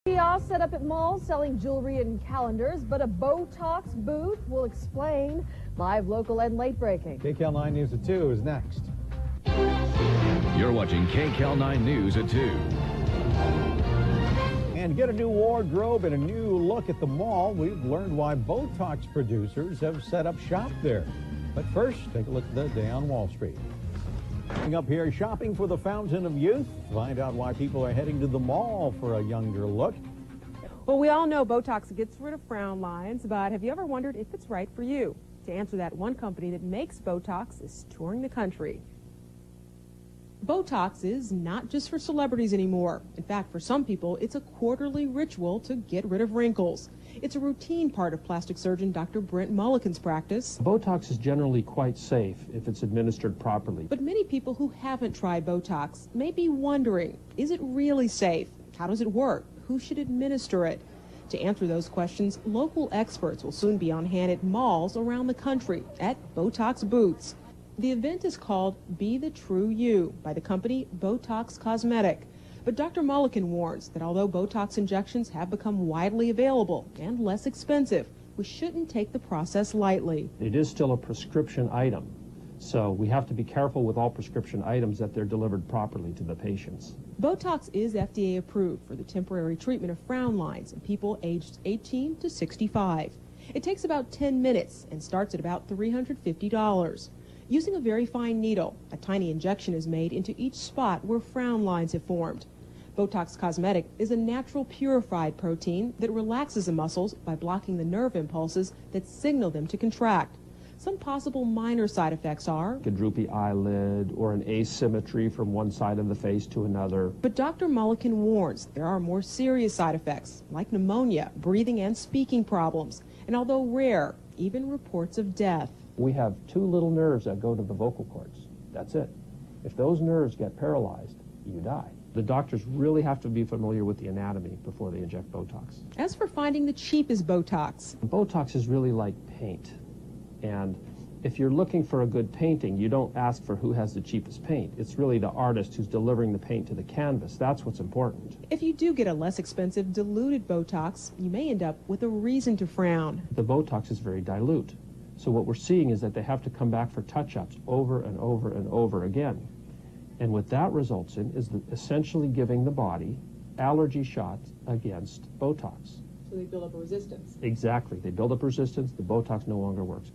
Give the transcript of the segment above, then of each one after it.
Kiosks set up at malls selling jewelry and calendars, but a Botox booth will explain. Live, local, and late breaking. KCAL 9 News at 2 is next. You're watching KCAL 9 News at 2. And get a new wardrobe and a new look at the mall. We've learned why Botox producers have set up shop there. But first, take a look at the day on Wall Street. Coming up here, shopping for the fountain of youth. Find out why people are heading to the mall for a younger look. Well, we all know Botox gets rid of frown lines, but have you ever wondered if it's right for you? To answer that, one company that makes Botox is touring the country. Botox is not just for celebrities anymore. In fact, for some people, it's a quarterly ritual to get rid of wrinkles. It's a routine part of plastic surgeon Dr. Brent Mulliken's practice. Botox is generally quite safe if it's administered properly. But many people who haven't tried Botox may be wondering, is it really safe? How does it work? Who should administer it? To answer those questions, local experts will soon be on hand at malls around the country at Botox booths. The event is called Be the True You by the company Botox Cosmetic. But Dr. Mulliken warns that although Botox injections have become widely available and less expensive, we shouldn't take the process lightly. It is still a prescription item, so we have to be careful with all prescription items that they're delivered properly to the patients. Botox is FDA approved for the temporary treatment of frown lines in people aged 18 to 65. It takes about 10 minutes and starts at about $350. Using a very fine needle, a tiny injection is made into each spot where frown lines have formed. Botox Cosmetic is a natural purified protein that relaxes the muscles by blocking the nerve impulses that signal them to contract. Some possible minor side effects are A droopy eyelid or an asymmetry from one side of the face to another. But Dr. Mulliken warns there are more serious side effects like pneumonia, breathing and speaking problems, and although rare, even reports of death. We have two little nerves that go to the vocal cords. That's it. If those nerves get paralyzed, you die. The doctors really have to be familiar with the anatomy before they inject Botox. As for finding the cheapest Botox, Botox is really like paint. And if you're looking for a good painting, you don't ask for who has the cheapest paint. It's really the artist who's delivering the paint to the canvas. That's what's important. if you do get a less expensive diluted Botox, you may end up with a reason to frown. The Botox is very dilute. So what we're seeing is that they have to come back for touch-ups over and over and over again. And what that results in is essentially giving the body allergy shots against Botox. So they build up a resistance. Exactly. They build up resistance. The Botox no longer works.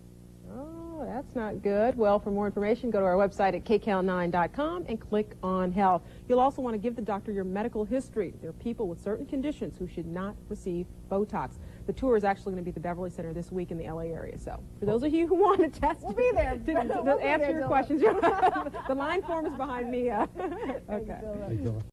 Oh, that's not good. Well, for more information, go to our website at kcal9.com and click on health. You'll also want to give the doctor your medical history. There are people with certain conditions who should not receive Botox. The tour is actually going to be at the Beverly Center this week in the LA area. So for those of you who want to test, We'll be there. to We'll be answer there, your Jill. questions. The line form is behind me. Okay. Hey, Jill.